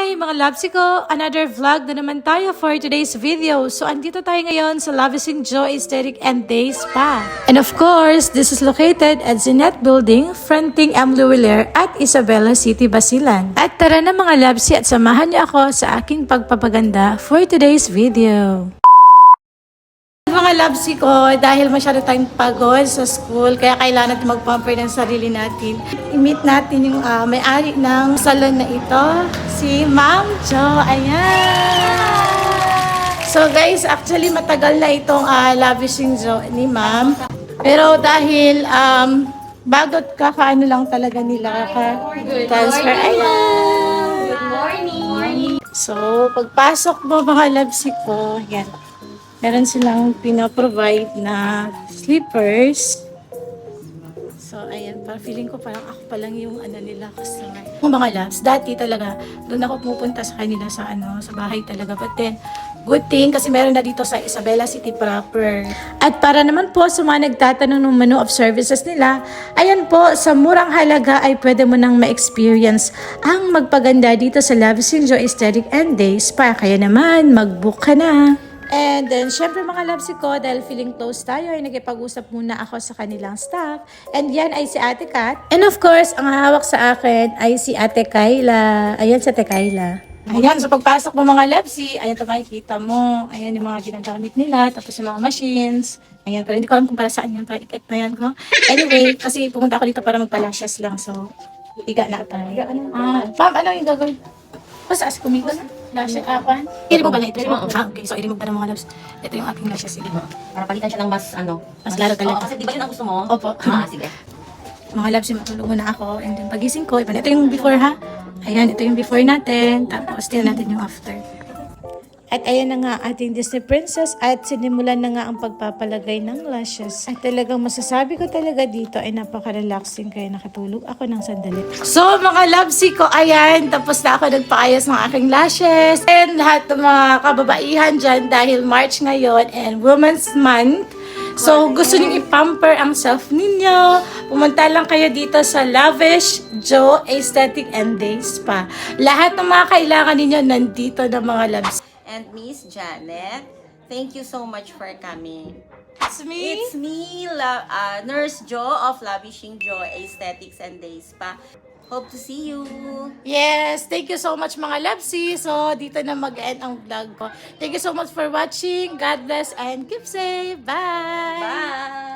Hi mga Labsi ko! Another vlog na naman tayo for today's video. So andito tayo ngayon sa Lavishing Joe Aesthetic and Day Spa. And of course, this is located at Zenith Building, fronting M. Luwiller at Isabela City, Basilan. At tara na mga Labsi at samahan niyo ako sa aking pagpapaganda for today's video. Mga labsi ko, dahil masyado tayong pagod sa school, kaya kailangan natin mag-pamper ng sarili natin. I-meet natin yung may-ari ng salon na ito, si Ma'am Jo. Ayan! So guys, actually matagal na itong Lavishing Jo ni Ma'am. Pero dahil bagot kakaano lang talaga nila transfer. Ayan! Good morning! So, pagpasok mo mga labsi ko, yan. Meron silang pinaprovide na slippers. So, ayan. Parang feeling ko parang ako pa lang yung nila customer. Yung mga labs, dati talaga, doon ako pupunta sa kanila sa bahay talaga. But then, good thing kasi meron na dito sa Isabela City proper. At para naman po sa mga nagtatanong ng menu of services nila, ayan po, sa murang halaga ay pwede mo nang ma-experience ang magpaganda dito sa Lavishing Joe Aesthetic and Day Spa. Kaya naman, mag-book ka na. And then, syempre mga labsi ko, dahil feeling close tayo, ay nagipag-usap muna ako sa kanilang staff. And yan ay si Ate Kat. And of course, ang hawak sa akin ay si Ate Kayla. Ayan si Ate Kayla. Ayan, so pagpasok mo mga labsi, ayan ito makikita mo. Ayan yung mga ginagamit nila, tapos yung mga machines. Ayan, pero hindi ko alam kung para saan yung toilet na yan ko. Anyway, kasi pumunta ako dito para magpa-lashes lang. So, iga na tayo. Ma'am, ano yung gagawin? Basta as kumita na. Lashes, apan. I-remove ba na ito? Okay. So, i-remove pa ng mga labs. Ito yung aking lashes. Para palitan siya ng mas mas laro talaga. Oo, kasi di ba yun ang gusto mo? Opo. Sige. Mga labs, matulog muna ako. And then, pagising ko, ito yung before ha. Ayan, ito yung before natin. Tapos, tingnan natin yung after. At ayan na nga ating Disney Princess at sinimulan na nga ang pagpapalagay ng lashes. At talagang masasabi ko talaga dito ay napaka-relaxing kaya nakatulog ako ng sandali. So mga labsi ko, ayan, tapos na ako nagpaayos ng aking lashes. And lahat ng mga kababaihan dyan dahil March ngayon and Women's Month. So, gusto niyo i-pamper ang self ninyo, pumunta lang kayo dito sa Lavish Joe Aesthetic and Day Spa. Lahat ng mga kailangan ninyo nandito ng mga labs. And Miss Janet, thank you so much for coming. It's me. It's me, Nurse Jo of Lavishing Joe Aesthetics and Day Spa. Hope to see you. Yes, thank you so much mga labsi. So, dito na mag-end ang vlog ko. Thank you so much for watching. God bless and keep safe. Bye! Bye!